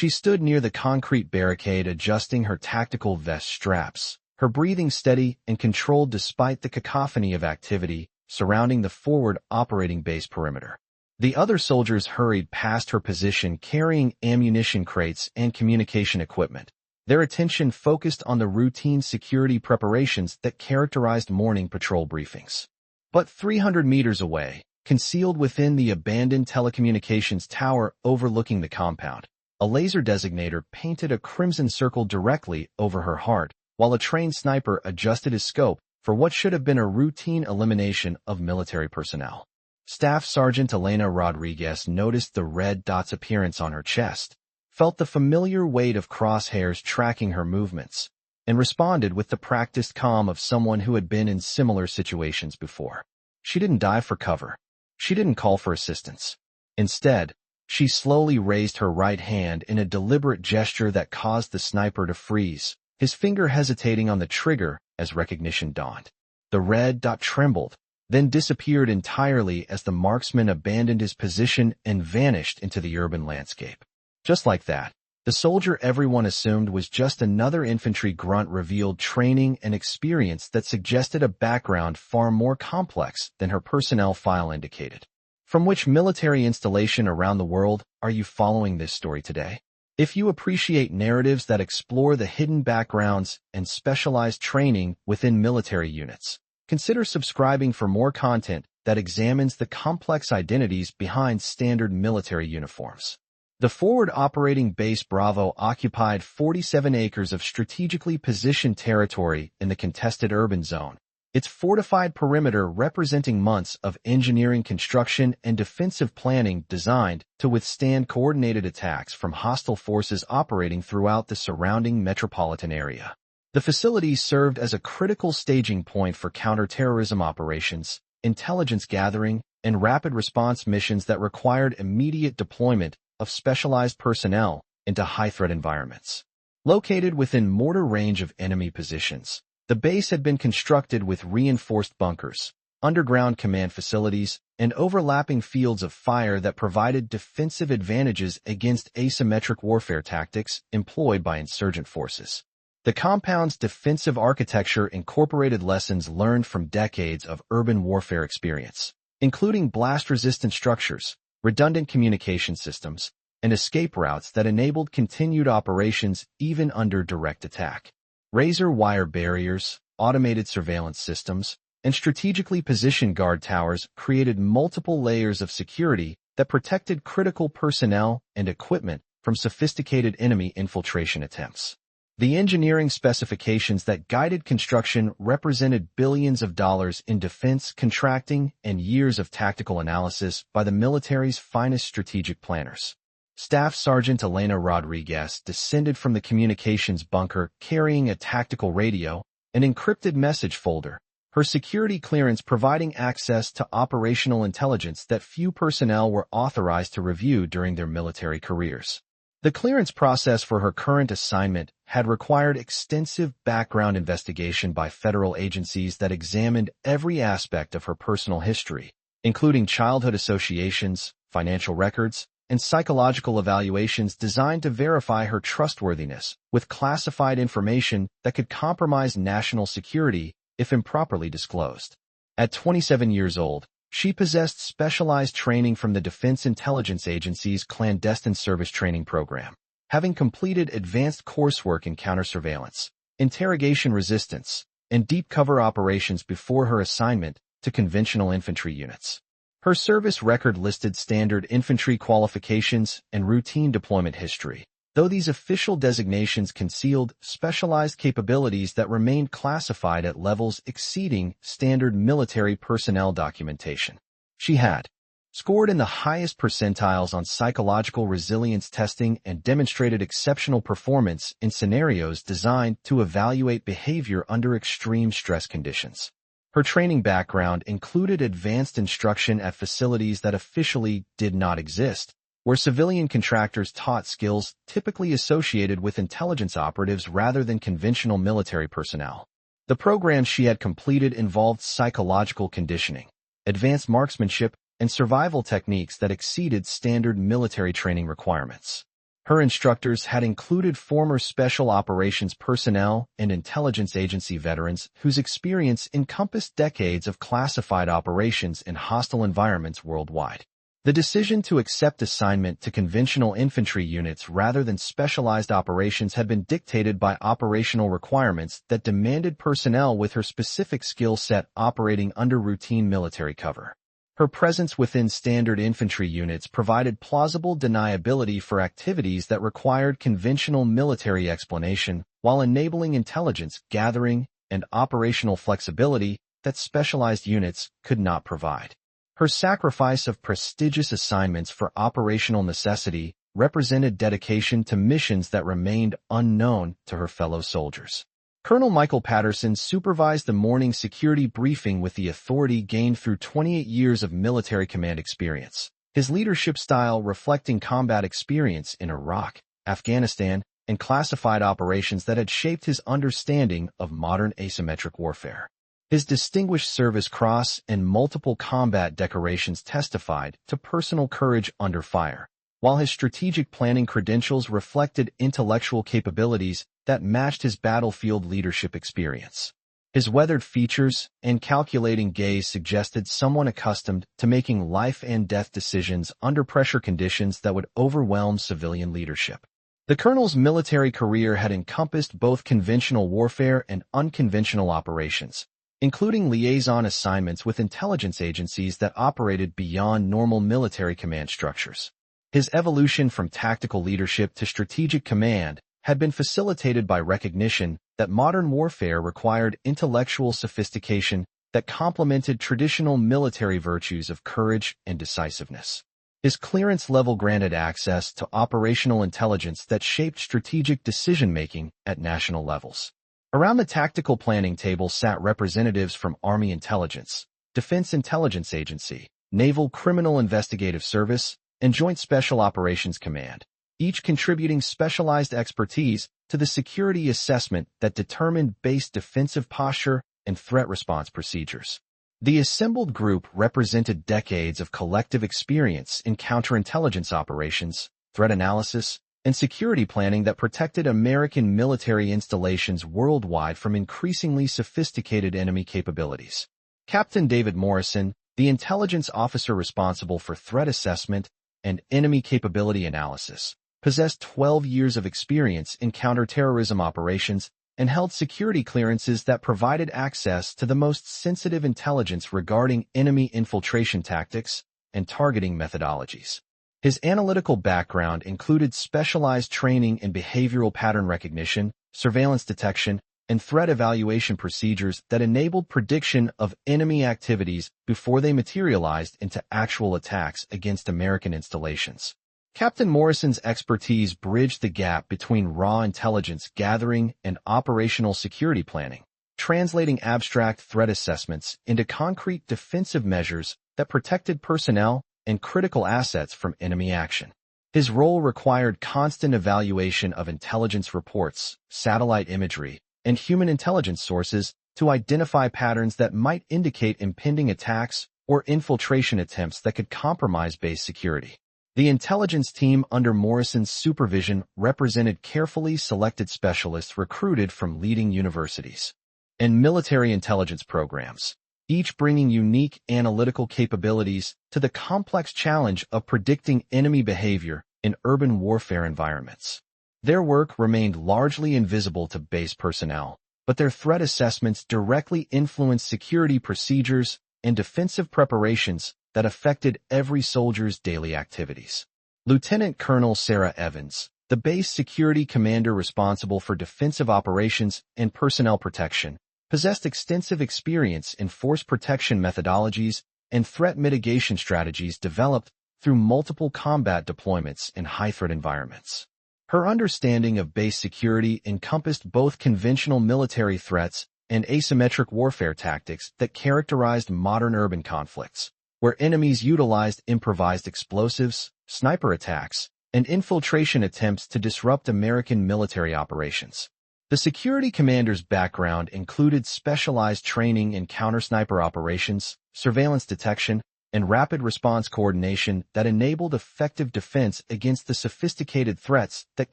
She stood near the concrete barricade adjusting her tactical vest straps, her breathing steady and controlled despite the cacophony of activity surrounding the forward operating base perimeter. The other soldiers hurried past her position carrying ammunition crates and communication equipment, their attention focused on the routine security preparations that characterized morning patrol briefings. But 300 meters away, concealed within the abandoned telecommunications tower overlooking the compound, a laser designator painted a crimson circle directly over her heart, while a trained sniper adjusted his scope for what should have been a routine elimination of military personnel. Staff Sergeant Elena Rodriguez noticed the red dot's appearance on her chest, felt the familiar weight of crosshairs tracking her movements, and responded with the practiced calm of someone who had been in similar situations before. She didn't dive for cover. She didn't call for assistance. Instead, she slowly raised her right hand in a deliberate gesture that caused the sniper to freeze, his finger hesitating on the trigger as recognition dawned. The red dot trembled, then disappeared entirely as the marksman abandoned his position and vanished into the urban landscape. Just like that, the soldier everyone assumed was just another infantry grunt revealed training and experience that suggested a background far more complex than her personnel file indicated. From which military installation around the world are you following this story today? If you appreciate narratives that explore the hidden backgrounds and specialized training within military units, consider subscribing for more content that examines the complex identities behind standard military uniforms. The forward operating base Bravo occupied 47 acres of strategically positioned territory in the contested urban zone, its fortified perimeter representing months of engineering construction and defensive planning designed to withstand coordinated attacks from hostile forces operating throughout the surrounding metropolitan area. The facility served as a critical staging point for counterterrorism operations, intelligence gathering, and rapid response missions that required immediate deployment of specialized personnel into high-threat environments. Located within mortar range of enemy positions, the base had been constructed with reinforced bunkers, underground command facilities, and overlapping fields of fire that provided defensive advantages against asymmetric warfare tactics employed by insurgent forces. The compound's defensive architecture incorporated lessons learned from decades of urban warfare experience, including blast-resistant structures, redundant communication systems, and escape routes that enabled continued operations even under direct attack. Razor wire barriers, automated surveillance systems, and strategically positioned guard towers created multiple layers of security that protected critical personnel and equipment from sophisticated enemy infiltration attempts. The engineering specifications that guided construction represented billions of dollars in defense contracting and years of tactical analysis by the military's finest strategic planners. Staff Sergeant Elena Rodriguez descended from the communications bunker carrying a tactical radio, an encrypted message folder, her security clearance providing access to operational intelligence that few personnel were authorized to review during their military careers. The clearance process for her current assignment had required extensive background investigation by federal agencies that examined every aspect of her personal history, including childhood associations, financial records, and psychological evaluations designed to verify her trustworthiness with classified information that could compromise national security if improperly disclosed. At 27 years old, she possessed specialized training from the Defense Intelligence Agency's clandestine service training program, having completed advanced coursework in counter-surveillance, interrogation resistance, and deep cover operations before her assignment to conventional infantry units. Her service record listed standard infantry qualifications and routine deployment history, though these official designations concealed specialized capabilities that remained classified at levels exceeding standard military personnel documentation. She had scored in the highest percentiles on psychological resilience testing and demonstrated exceptional performance in scenarios designed to evaluate behavior under extreme stress conditions. Her training background included advanced instruction at facilities that officially did not exist, where civilian contractors taught skills typically associated with intelligence operatives rather than conventional military personnel. The programs she had completed involved psychological conditioning, advanced marksmanship, and survival techniques that exceeded standard military training requirements. Her instructors had included former Special Operations personnel and intelligence agency veterans whose experience encompassed decades of classified operations in hostile environments worldwide. The decision to accept assignment to conventional infantry units rather than specialized operations had been dictated by operational requirements that demanded personnel with her specific skill set operating under routine military cover. Her presence within standard infantry units provided plausible deniability for activities that required conventional military explanation while enabling intelligence gathering and operational flexibility that specialized units could not provide. Her sacrifice of prestigious assignments for operational necessity represented dedication to missions that remained unknown to her fellow soldiers. Colonel Michael Patterson supervised the morning security briefing with the authority gained through 28 years of military command experience. His leadership style reflecting combat experience in Iraq, Afghanistan, and classified operations that had shaped his understanding of modern asymmetric warfare. His Distinguished Service Cross and multiple combat decorations testified to personal courage under fire, while his strategic planning credentials reflected intellectual capabilities that matched his battlefield leadership experience. His weathered features and calculating gaze suggested someone accustomed to making life and death decisions under pressure conditions that would overwhelm civilian leadership. The colonel's military career had encompassed both conventional warfare and unconventional operations, including liaison assignments with intelligence agencies that operated beyond normal military command structures. His evolution from tactical leadership to strategic command had been facilitated by recognition that modern warfare required intellectual sophistication that complemented traditional military virtues of courage and decisiveness. His clearance level granted access to operational intelligence that shaped strategic decision-making at national levels. Around the tactical planning table sat representatives from Army Intelligence, Defense Intelligence Agency, Naval Criminal Investigative Service, and Joint Special Operations Command, each contributing specialized expertise to the security assessment that determined base defensive posture and threat response procedures. The assembled group represented decades of collective experience in counterintelligence operations, threat analysis, and security planning that protected American military installations worldwide from increasingly sophisticated enemy capabilities. Captain David Morrison, the intelligence officer responsible for threat assessment and enemy capability analysis, possessed 12 years of experience in counterterrorism operations and held security clearances that provided access to the most sensitive intelligence regarding enemy infiltration tactics and targeting methodologies. His analytical background included specialized training in behavioral pattern recognition, surveillance detection, and threat evaluation procedures that enabled prediction of enemy activities before they materialized into actual attacks against American installations. Captain Morrison's expertise bridged the gap between raw intelligence gathering and operational security planning, translating abstract threat assessments into concrete defensive measures that protected personnel and critical assets from enemy action. His role required constant evaluation of intelligence reports, satellite imagery, and human intelligence sources to identify patterns that might indicate impending attacks or infiltration attempts that could compromise base security. The intelligence team under Morrison's supervision represented carefully selected specialists recruited from leading universities and military intelligence programs, each bringing unique analytical capabilities to the complex challenge of predicting enemy behavior in urban warfare environments. Their work remained largely invisible to base personnel, but their threat assessments directly influenced security procedures and defensive preparations that affected every soldier's daily activities. Lieutenant Colonel Sarah Evans, the base security commander responsible for defensive operations and personnel protection, possessed extensive experience in force protection methodologies and threat mitigation strategies developed through multiple combat deployments in high-threat environments. Her understanding of base security encompassed both conventional military threats and asymmetric warfare tactics that characterized modern urban conflicts, where enemies utilized improvised explosives, sniper attacks, and infiltration attempts to disrupt American military operations. The security commander's background included specialized training in counter-sniper operations, surveillance detection, and rapid response coordination that enabled effective defense against the sophisticated threats that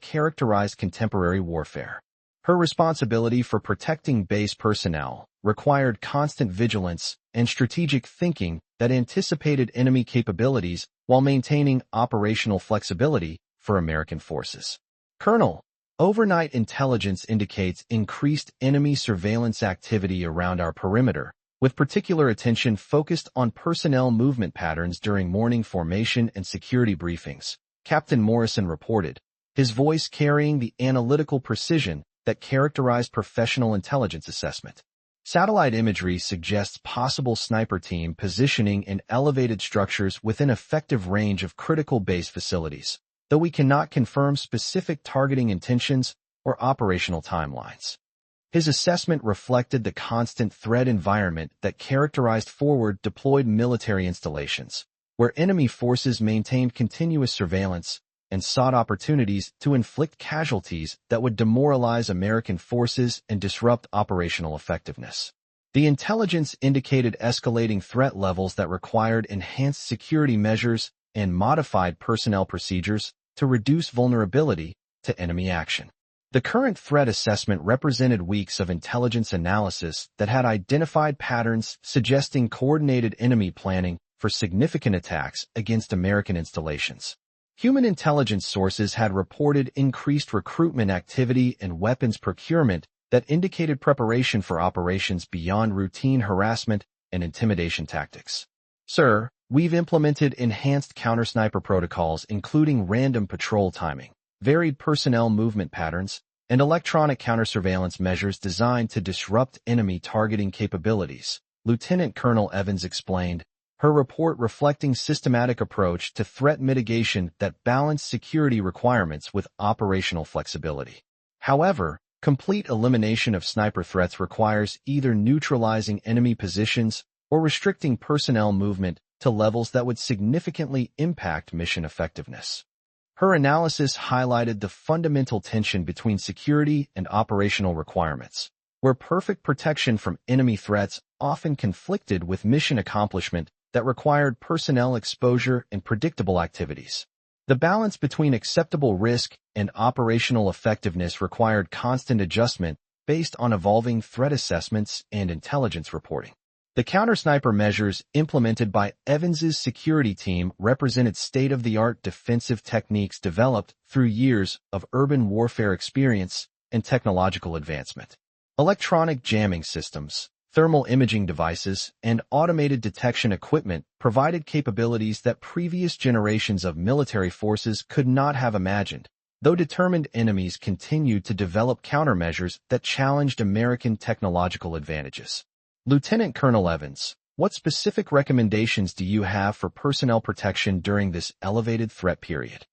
characterized contemporary warfare. Her responsibility for protecting base personnel required constant vigilance and strategic thinking that anticipated enemy capabilities while maintaining operational flexibility for American forces. Colonel, overnight intelligence indicates increased enemy surveillance activity around our perimeter, with particular attention focused on personnel movement patterns during morning formation and security briefings, Captain Morrison reported, his voice carrying the analytical precision that characterized professional intelligence assessment. Satellite imagery suggests possible sniper team positioning in elevated structures within effective range of critical base facilities, though we cannot confirm specific targeting intentions or operational timelines. His assessment reflected the constant threat environment that characterized forward-deployed military installations, where enemy forces maintained continuous surveillance and sought opportunities to inflict casualties that would demoralize American forces and disrupt operational effectiveness. The intelligence indicated escalating threat levels that required enhanced security measures and modified personnel procedures to reduce vulnerability to enemy action. The current threat assessment represented weeks of intelligence analysis that had identified patterns suggesting coordinated enemy planning for significant attacks against American installations. Human intelligence sources had reported increased recruitment activity and weapons procurement that indicated preparation for operations beyond routine harassment and intimidation tactics. Sir, we've implemented enhanced counter-sniper protocols including random patrol timing, varied personnel movement patterns, and electronic counter-surveillance measures designed to disrupt enemy targeting capabilities, Lieutenant Colonel Evans explained, her report reflecting systematic approach to threat mitigation that balanced security requirements with operational flexibility. However, complete elimination of sniper threats requires either neutralizing enemy positions or restricting personnel movement to levels that would significantly impact mission effectiveness. Her analysis highlighted the fundamental tension between security and operational requirements, where perfect protection from enemy threats often conflicted with mission accomplishment that required personnel exposure and predictable activities. The balance between acceptable risk and operational effectiveness required constant adjustment based on evolving threat assessments and intelligence reporting. The counter-sniper measures implemented by Evans's security team represented state-of-the-art defensive techniques developed through years of urban warfare experience and technological advancement. Electronic jamming systems, thermal imaging devices, and automated detection equipment provided capabilities that previous generations of military forces could not have imagined, though determined enemies continued to develop countermeasures that challenged American technological advantages. Lieutenant Colonel Evans, what specific recommendations do you have for personnel protection during this elevated threat period?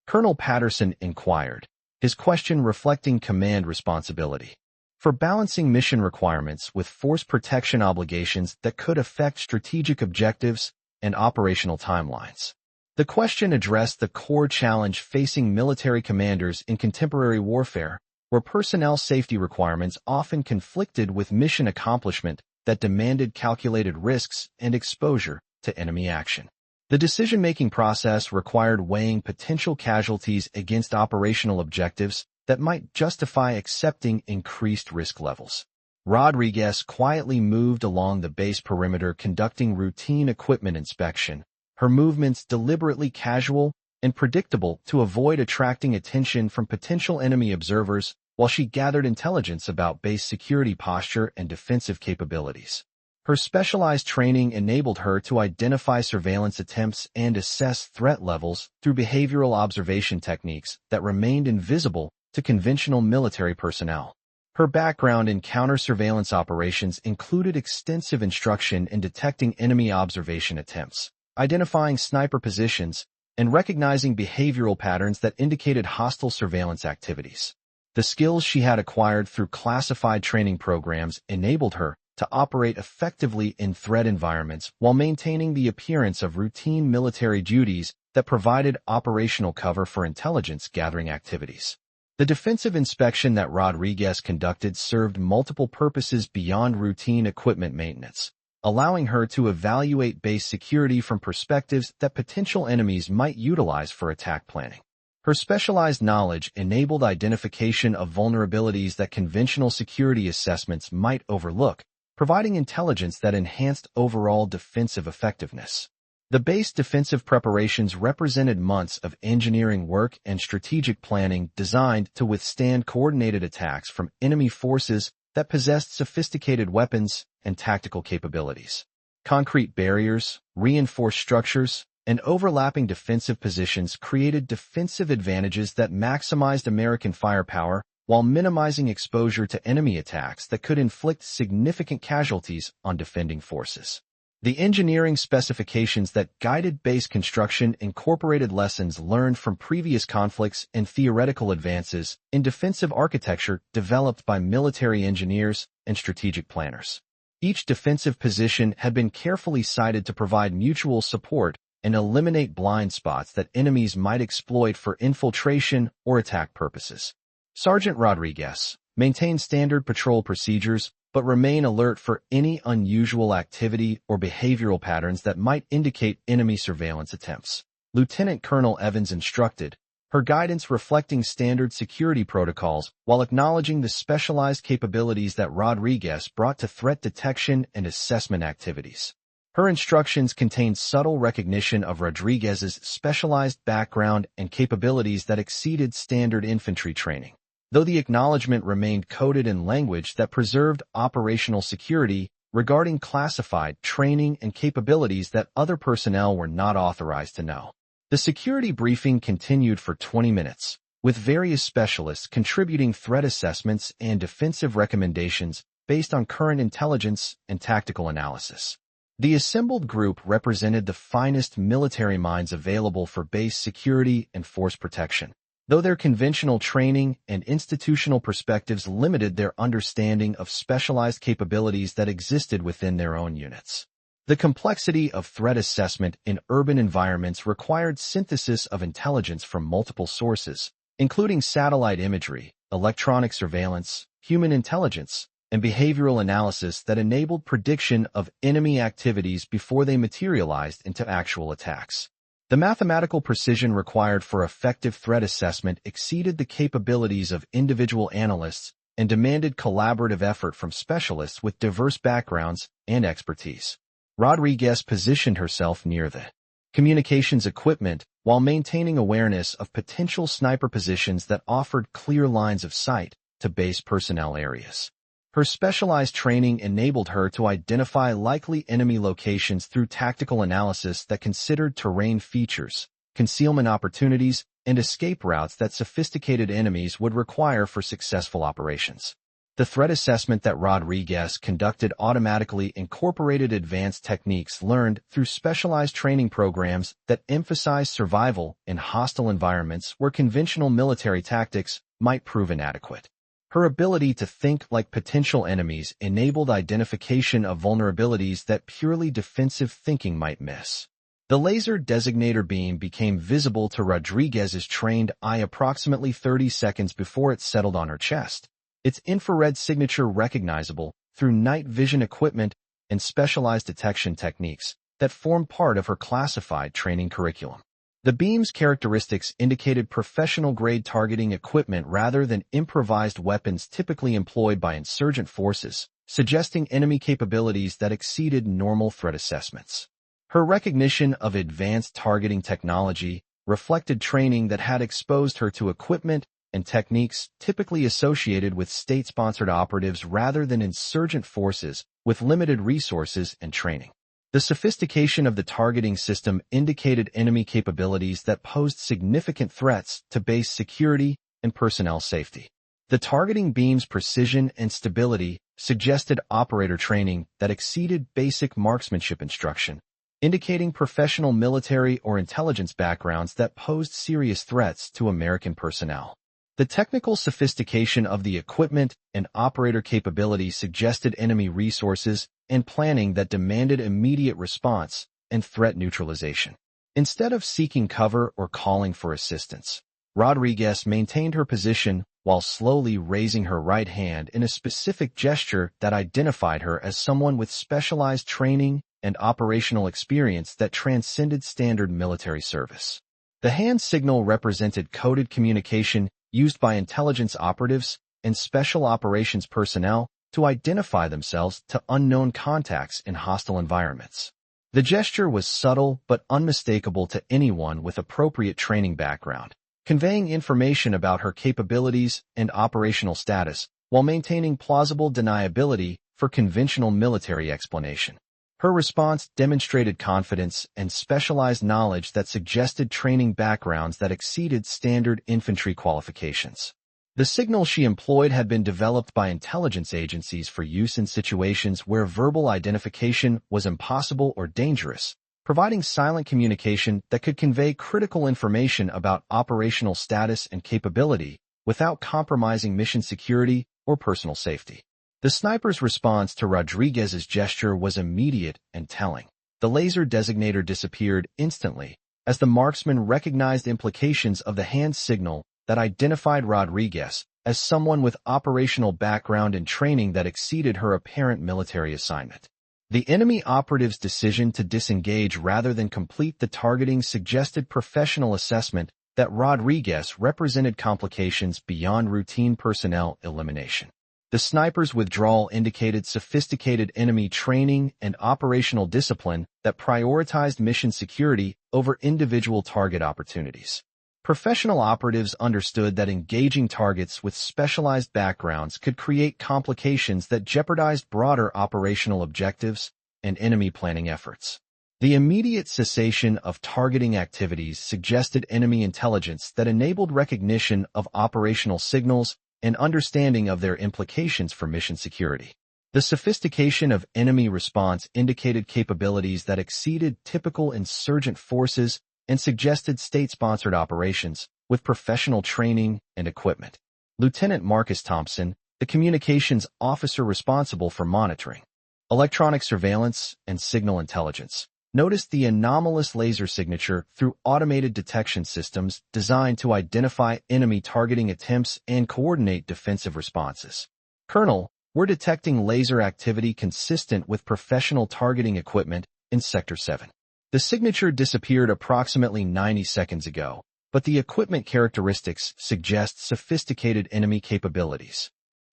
Colonel Patterson inquired, his question reflecting command responsibility. For balancing mission requirements with force protection obligations that could affect strategic objectives and operational timelines. The question addressed the core challenge facing military commanders in contemporary warfare, where personnel safety requirements often conflicted with mission accomplishment that demanded calculated risks and exposure to enemy action. The decision-making process required weighing potential casualties against operational objectives that might justify accepting increased risk levels. Rodriguez quietly moved along the base perimeter conducting routine equipment inspection, her movements deliberately casual and predictable to avoid attracting attention from potential enemy observers while she gathered intelligence about base security posture and defensive capabilities. Her specialized training enabled her to identify surveillance attempts and assess threat levels through behavioral observation techniques that remained invisible to conventional military personnel. Her background in counter-surveillance operations included extensive instruction in detecting enemy observation attempts, identifying sniper positions, and recognizing behavioral patterns that indicated hostile surveillance activities. The skills she had acquired through classified training programs enabled her to operate effectively in threat environments while maintaining the appearance of routine military duties that provided operational cover for intelligence-gathering activities. The defensive inspection that Rodriguez conducted served multiple purposes beyond routine equipment maintenance. allowing her to evaluate base security from perspectives that potential enemies might utilize for attack planning. Her specialized knowledge enabled identification of vulnerabilities that conventional security assessments might overlook, providing intelligence that enhanced overall defensive effectiveness. The base defensive preparations represented months of engineering work and strategic planning designed to withstand coordinated attacks from enemy forces that possessed sophisticated weapons and tactical capabilities. Concrete barriers, reinforced structures, and overlapping defensive positions created defensive advantages that maximized American firepower while minimizing exposure to enemy attacks that could inflict significant casualties on defending forces. The engineering specifications that guided base construction incorporated lessons learned from previous conflicts and theoretical advances in defensive architecture developed by military engineers and strategic planners. Each defensive position had been carefully sited to provide mutual support and eliminate blind spots that enemies might exploit for infiltration or attack purposes. Sergeant Rodriguez maintained standard patrol procedures but remain alert for any unusual activity or behavioral patterns that might indicate enemy surveillance attempts. Lieutenant Colonel Evans instructed, her guidance reflecting standard security protocols while acknowledging the specialized capabilities that Rodriguez brought to threat detection and assessment activities. Her instructions contained subtle recognition of Rodriguez's specialized background and capabilities that exceeded standard infantry training. Though the acknowledgement remained coded in language that preserved operational security regarding classified training and capabilities that other personnel were not authorized to know. The security briefing continued for 20 minutes, with various specialists contributing threat assessments and defensive recommendations based on current intelligence and tactical analysis. The assembled group represented the finest military minds available for base security and force protection, though their conventional training and institutional perspectives limited their understanding of specialized capabilities that existed within their own units. The complexity of threat assessment in urban environments required synthesis of intelligence from multiple sources, including satellite imagery, electronic surveillance, human intelligence, and behavioral analysis that enabled prediction of enemy activities before they materialized into actual attacks. The mathematical precision required for effective threat assessment exceeded the capabilities of individual analysts and demanded collaborative effort from specialists with diverse backgrounds and expertise. Rodriguez positioned herself near the communications equipment while maintaining awareness of potential sniper positions that offered clear lines of sight to base personnel areas. Her specialized training enabled her to identify likely enemy locations through tactical analysis that considered terrain features, concealment opportunities, and escape routes that sophisticated enemies would require for successful operations. The threat assessment that Rodriguez conducted automatically incorporated advanced techniques learned through specialized training programs that emphasized survival in hostile environments where conventional military tactics might prove inadequate. Her ability to think like potential enemies enabled identification of vulnerabilities that purely defensive thinking might miss. The laser designator beam became visible to Rodriguez's trained eye approximately 30 seconds before it settled on her chest, its infrared signature recognizable through night vision equipment and specialized detection techniques that formed part of her classified training curriculum. The beam's characteristics indicated professional-grade targeting equipment rather than improvised weapons typically employed by insurgent forces, suggesting enemy capabilities that exceeded normal threat assessments. Her recognition of advanced targeting technology reflected training that had exposed her to equipment and techniques typically associated with state-sponsored operatives rather than insurgent forces with limited resources and training. The sophistication of the targeting system indicated enemy capabilities that posed significant threats to base security and personnel safety. The targeting beam's precision and stability suggested operator training that exceeded basic marksmanship instruction, indicating professional military or intelligence backgrounds that posed serious threats to American personnel. The technical sophistication of the equipment and operator capability suggested enemy resources and planning that demanded immediate response and threat neutralization. Instead of seeking cover or calling for assistance, Rodriguez maintained her position while slowly raising her right hand in a specific gesture that identified her as someone with specialized training and operational experience that transcended standard military service. The hand signal represented coded communication used by intelligence operatives and special operations personnel to identify themselves to unknown contacts in hostile environments. The gesture was subtle but unmistakable to anyone with appropriate training background, conveying information about her capabilities and operational status while maintaining plausible deniability for conventional military explanation. Her response demonstrated confidence and specialized knowledge that suggested training backgrounds that exceeded standard infantry qualifications. The signal she employed had been developed by intelligence agencies for use in situations where verbal identification was impossible or dangerous, providing silent communication that could convey critical information about operational status and capability without compromising mission security or personal safety. The sniper's response to Rodriguez's gesture was immediate and telling. The laser designator disappeared instantly as the marksman recognized implications of the hand signal that identified Rodriguez as someone with operational background and training that exceeded her apparent military assignment. The enemy operative's decision to disengage rather than complete the targeting suggested professional assessment that Rodriguez represented complications beyond routine personnel elimination. The sniper's withdrawal indicated sophisticated enemy training and operational discipline that prioritized mission security over individual target opportunities. Professional operatives understood that engaging targets with specialized backgrounds could create complications that jeopardized broader operational objectives and enemy planning efforts. The immediate cessation of targeting activities suggested enemy intelligence that enabled recognition of operational signals and understanding of their implications for mission security. The sophistication of enemy response indicated capabilities that exceeded typical insurgent forces and suggested state-sponsored operations with professional training and equipment. Lieutenant Marcus Thompson, the communications officer responsible for monitoring electronic surveillance and signal intelligence, noticed the anomalous laser signature through automated detection systems designed to identify enemy targeting attempts and coordinate defensive responses. Colonel, we're detecting laser activity consistent with professional targeting equipment in Sector 7. The signature disappeared approximately 90 seconds ago, but the equipment characteristics suggest sophisticated enemy capabilities.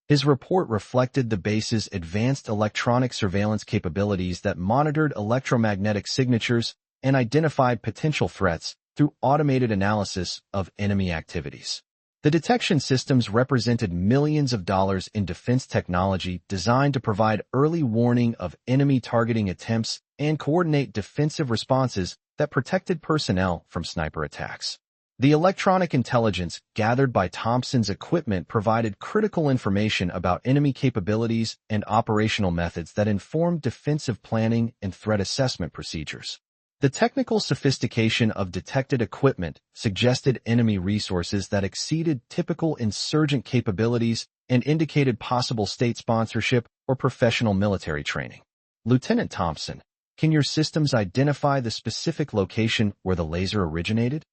His report reflected the base's advanced electronic surveillance capabilities that monitored electromagnetic signatures and identified potential threats through automated analysis of enemy activities. The detection systems represented millions of dollars in defense technology designed to provide early warning of enemy targeting attempts and coordinate defensive responses that protected personnel from sniper attacks. The electronic intelligence gathered by Thompson's equipment provided critical information about enemy capabilities and operational methods that informed defensive planning and threat assessment procedures. The technical sophistication of detected equipment suggested enemy resources that exceeded typical insurgent capabilities and indicated possible state sponsorship or professional military training. Lieutenant Thompson, can your systems identify the specific location where the laser originated?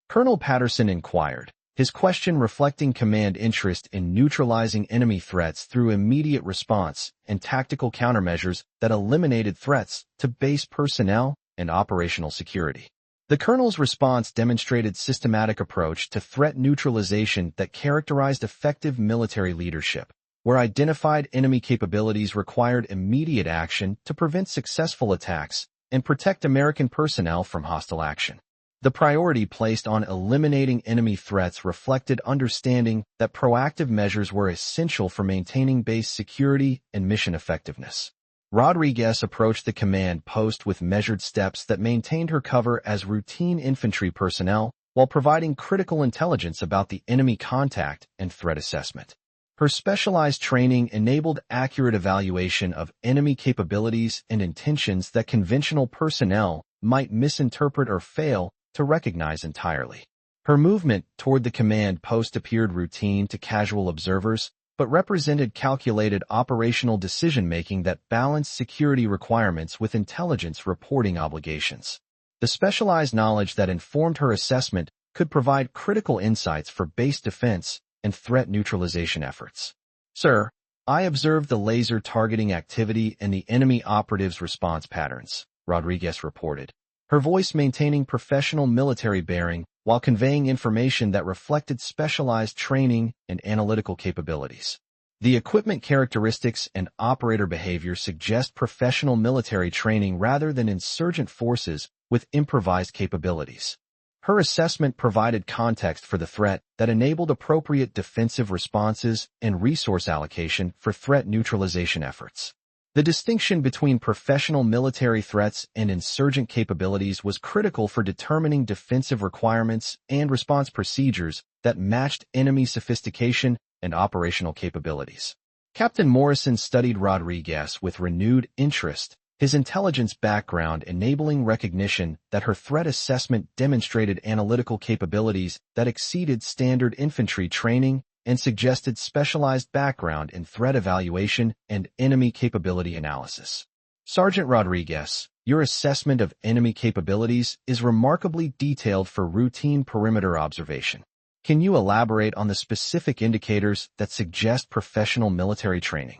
Colonel Patterson inquired, his question reflecting command interest in neutralizing enemy threats through immediate response and tactical countermeasures that eliminated threats to base personnel and operational security. The colonel's response demonstrated systematic approach to threat neutralization that characterized effective military leadership, where identified enemy capabilities required immediate action to prevent successful attacks and protect American personnel from hostile action. The priority placed on eliminating enemy threats reflected understanding that proactive measures were essential for maintaining base security and mission effectiveness. Rodriguez approached the command post with measured steps that maintained her cover as routine infantry personnel while providing critical intelligence about the enemy contact and threat assessment. Her specialized training enabled accurate evaluation of enemy capabilities and intentions that conventional personnel might misinterpret or fail to recognize entirely. Her movement toward the command post appeared routine to casual observers, but represented calculated operational decision-making that balanced security requirements with intelligence reporting obligations. The specialized knowledge that informed her assessment could provide critical insights for base defense and threat neutralization efforts. Sir, I observed the laser targeting activity and the enemy operatives' response patterns, Rodriguez reported, her voice maintaining professional military bearing while conveying information that reflected specialized training and analytical capabilities. The equipment characteristics and operator behavior suggest professional military training rather than insurgent forces with improvised capabilities. Her assessment provided context for the threat that enabled appropriate defensive responses and resource allocation for threat neutralization efforts. The distinction between professional military threats and insurgent capabilities was critical for determining defensive requirements and response procedures that matched enemy sophistication and operational capabilities. Captain Morrison studied Rodriguez with renewed interest, his intelligence background enabling recognition that her threat assessment demonstrated analytical capabilities that exceeded standard infantry training and suggested specialized background in threat evaluation and enemy capability analysis. Sergeant Rodriguez, your assessment of enemy capabilities is remarkably detailed for routine perimeter observation. Can you elaborate on the specific indicators that suggest professional military training?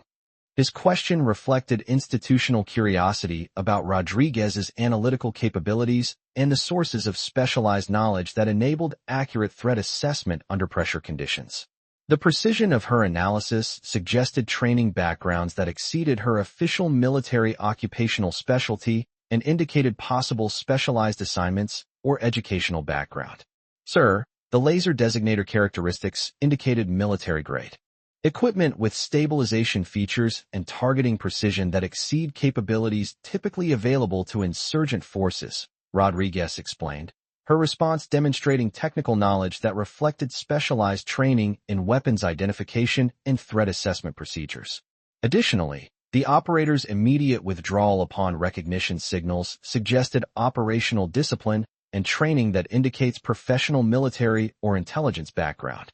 His question reflected institutional curiosity about Rodriguez's analytical capabilities and the sources of specialized knowledge that enabled accurate threat assessment under pressure conditions. The precision of her analysis suggested training backgrounds that exceeded her official military occupational specialty and indicated possible specialized assignments or educational background. Sir, the laser designator characteristics indicated military-grade equipment with stabilization features and targeting precision that exceed capabilities typically available to insurgent forces, Rodriguez explained, her response demonstrating technical knowledge that reflected specialized training in weapons identification and threat assessment procedures. Additionally, the operator's immediate withdrawal upon recognition signals suggested operational discipline and training that indicates professional military or intelligence background.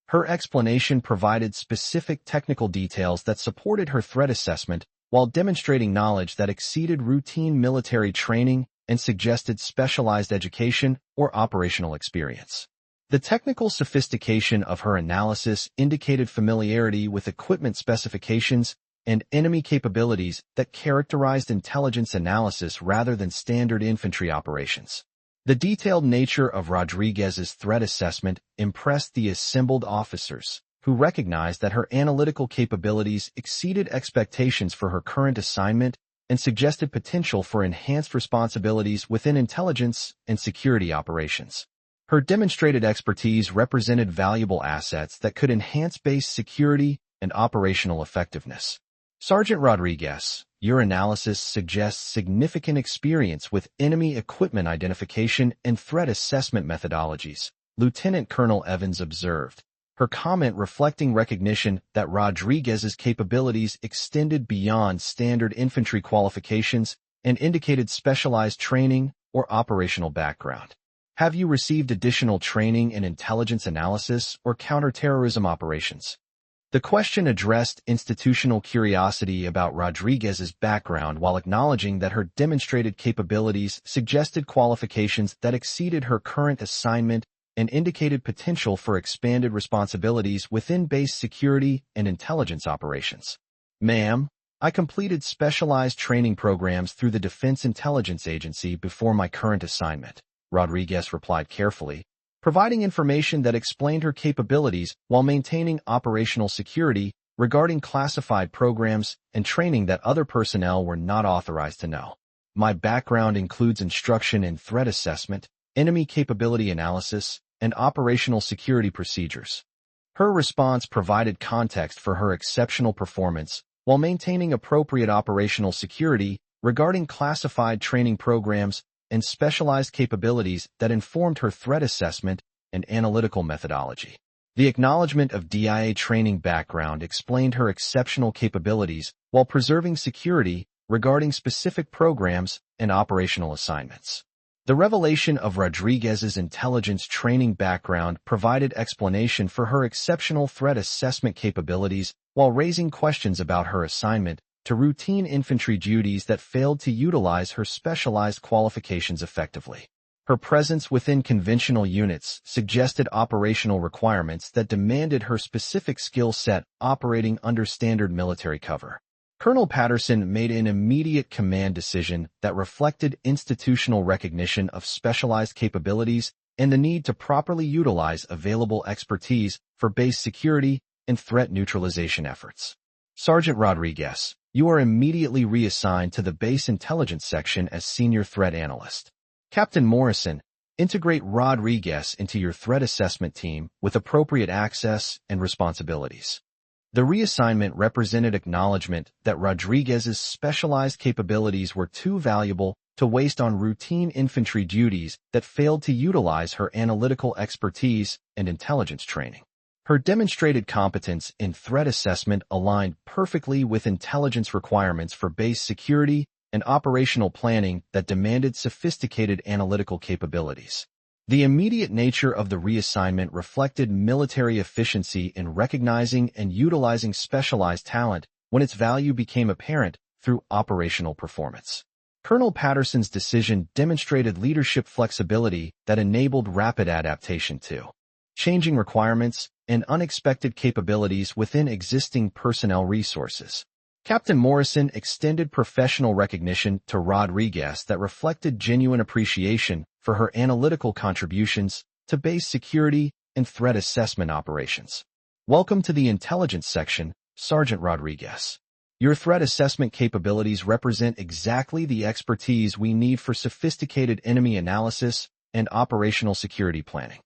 Her explanation provided specific technical details that supported her threat assessment while demonstrating knowledge that exceeded routine military training and suggested specialized education or operational experience. The technical sophistication of her analysis indicated familiarity with equipment specifications and enemy capabilities that characterized intelligence analysis rather than standard infantry operations. The detailed nature of Rodriguez's threat assessment impressed the assembled officers, who recognized that her analytical capabilities exceeded expectations for her current assignment and suggested potential for enhanced responsibilities within intelligence and security operations. Her demonstrated expertise represented valuable assets that could enhance base security and operational effectiveness. Sergeant Rodriguez, your analysis suggests significant experience with enemy equipment identification and threat assessment methodologies, Lieutenant Colonel Evans observed, her comment reflecting recognition that Rodriguez's capabilities extended beyond standard infantry qualifications and indicated specialized training or operational background. Have you received additional training in intelligence analysis or counterterrorism operations? The question addressed institutional curiosity about Rodriguez's background while acknowledging that her demonstrated capabilities suggested qualifications that exceeded her current assignment and indicated potential for expanded responsibilities within base security and intelligence operations. Ma'am, I completed specialized training programs through the Defense Intelligence Agency before my current assignment, Rodriguez replied carefully, providing information that explained her capabilities while maintaining operational security regarding classified programs and training that other personnel were not authorized to know. My background includes instruction in threat assessment, enemy capability analysis, and operational security procedures. Her response provided context for her exceptional performance while maintaining appropriate operational security regarding classified training programs and specialized capabilities that informed her threat assessment and analytical methodology. The acknowledgement of DIA training background explained her exceptional capabilities while preserving security regarding specific programs and operational assignments. The revelation of Rodriguez's intelligence training background provided explanation for her exceptional threat assessment capabilities while raising questions about her assignment to routine infantry duties that failed to utilize her specialized qualifications effectively. Her presence within conventional units suggested operational requirements that demanded her specific skill set operating under standard military cover. Colonel Patterson made an immediate command decision that reflected institutional recognition of specialized capabilities and the need to properly utilize available expertise for base security and threat neutralization efforts. Sergeant Rodriguez, you are immediately reassigned to the Base Intelligence Section as Senior Threat Analyst. Captain Morrison, integrate Rodriguez into your threat assessment team with appropriate access and responsibilities. The reassignment represented acknowledgement that Rodriguez's specialized capabilities were too valuable to waste on routine infantry duties that failed to utilize her analytical expertise and intelligence training. Her demonstrated competence in threat assessment aligned perfectly with intelligence requirements for base security and operational planning that demanded sophisticated analytical capabilities. The immediate nature of the reassignment reflected military efficiency in recognizing and utilizing specialized talent when its value became apparent through operational performance. Colonel Patterson's decision demonstrated leadership flexibility that enabled rapid adaptation to changing requirements and unexpected capabilities within existing personnel resources. Captain Morrison extended professional recognition to Rodriguez that reflected genuine appreciation for her analytical contributions to base security and threat assessment operations. Welcome to the Intelligence Section, Sergeant Rodriguez. Your threat assessment capabilities represent exactly the expertise we need for sophisticated enemy analysis and operational security planning.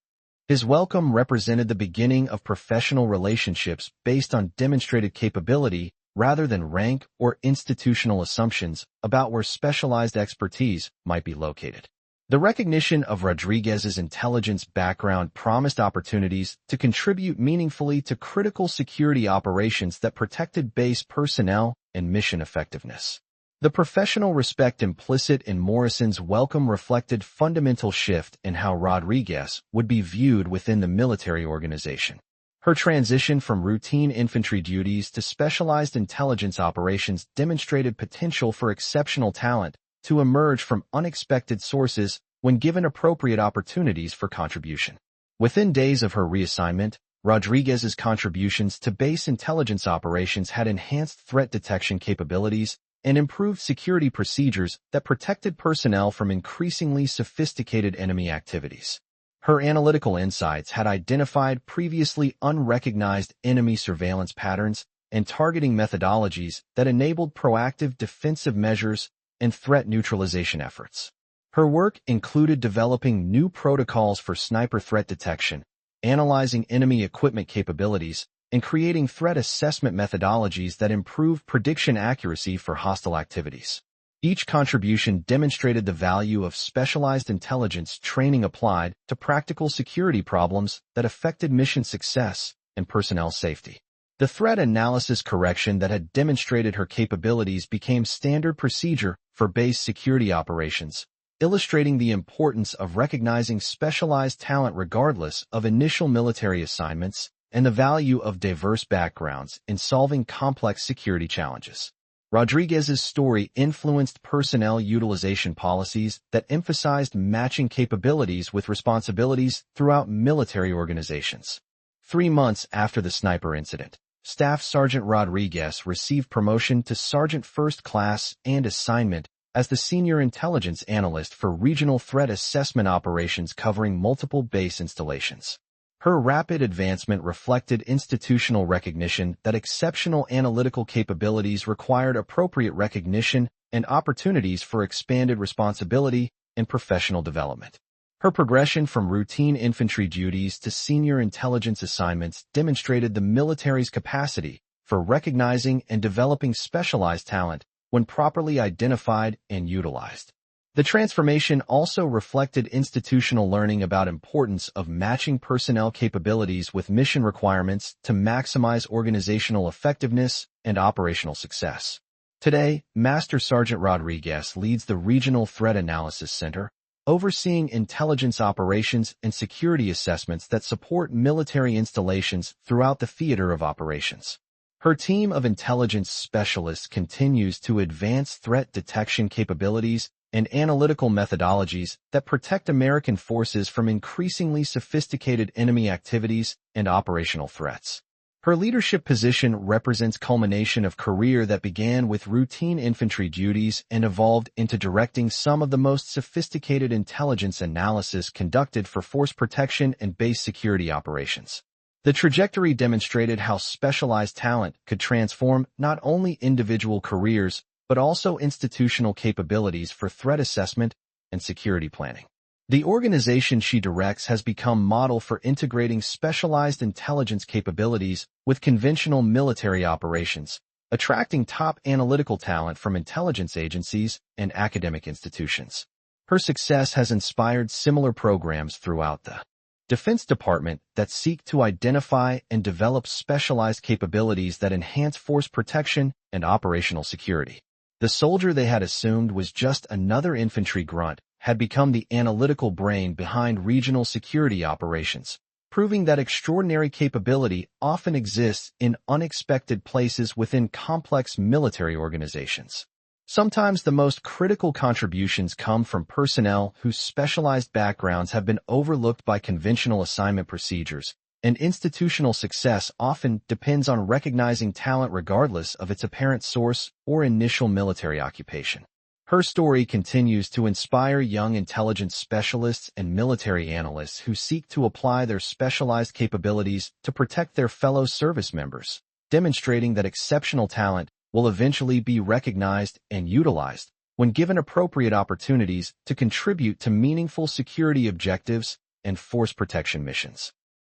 His welcome represented the beginning of professional relationships based on demonstrated capability rather than rank or institutional assumptions about where specialized expertise might be located. The recognition of Rodriguez's intelligence background promised opportunities to contribute meaningfully to critical security operations that protected base personnel and mission effectiveness. The professional respect implicit in Morrison's welcome reflected fundamental shift in how Rodriguez would be viewed within the military organization. Her transition from routine infantry duties to specialized intelligence operations demonstrated potential for exceptional talent to emerge from unexpected sources when given appropriate opportunities for contribution. Within days of her reassignment, Rodriguez's contributions to base intelligence operations had enhanced threat detection capabilities and improved security procedures that protected personnel from increasingly sophisticated enemy activities. Her analytical insights had identified previously unrecognized enemy surveillance patterns and targeting methodologies that enabled proactive defensive measures and threat neutralization efforts. Her work included developing new protocols for sniper threat detection, analyzing enemy equipment capabilities, and creating threat assessment methodologies that improved prediction accuracy for hostile activities. Each contribution demonstrated the value of specialized intelligence training applied to practical security problems that affected mission success and personnel safety. The threat analysis correction that had demonstrated her capabilities became standard procedure for base security operations, illustrating the importance of recognizing specialized talent regardless of initial military assignments and the value of diverse backgrounds in solving complex security challenges. Rodriguez's story influenced personnel utilization policies that emphasized matching capabilities with responsibilities throughout military organizations. 3 months after the sniper incident, Staff Sergeant Rodriguez received promotion to Sergeant First Class and assignment as the Senior Intelligence Analyst for Regional Threat Assessment Operations covering multiple base installations. Her rapid advancement reflected institutional recognition that exceptional analytical capabilities required appropriate recognition and opportunities for expanded responsibility and professional development. Her progression from routine infantry duties to senior intelligence assignments demonstrated the military's capacity for recognizing and developing specialized talent when properly identified and utilized. The transformation also reflected institutional learning about importance of matching personnel capabilities with mission requirements to maximize organizational effectiveness and operational success. Today, Master Sergeant Rodriguez leads the Regional Threat Analysis Center, overseeing intelligence operations and security assessments that support military installations throughout the theater of operations. Her team of intelligence specialists continues to advance threat detection capabilities and analytical methodologies that protect American forces from increasingly sophisticated enemy activities and operational threats. Her leadership position represents culmination of career that began with routine infantry duties and evolved into directing some of the most sophisticated intelligence analysis conducted for force protection and base security operations. The trajectory demonstrated how specialized talent could transform not only individual careers, but also institutional capabilities for threat assessment and security planning. The organization she directs has become model for integrating specialized intelligence capabilities with conventional military operations, attracting top analytical talent from intelligence agencies and academic institutions. Her success has inspired similar programs throughout the Defense Department that seek to identify and develop specialized capabilities that enhance force protection and operational security. The soldier they had assumed was just another infantry grunt had become the analytical brain behind regional security operations, proving that extraordinary capability often exists in unexpected places within complex military organizations. Sometimes the most critical contributions come from personnel whose specialized backgrounds have been overlooked by conventional assignment procedures, and institutional success often depends on recognizing talent regardless of its apparent source or initial military occupation. Her story continues to inspire young intelligence specialists and military analysts who seek to apply their specialized capabilities to protect their fellow service members, demonstrating that exceptional talent will eventually be recognized and utilized when given appropriate opportunities to contribute to meaningful security objectives and force protection missions.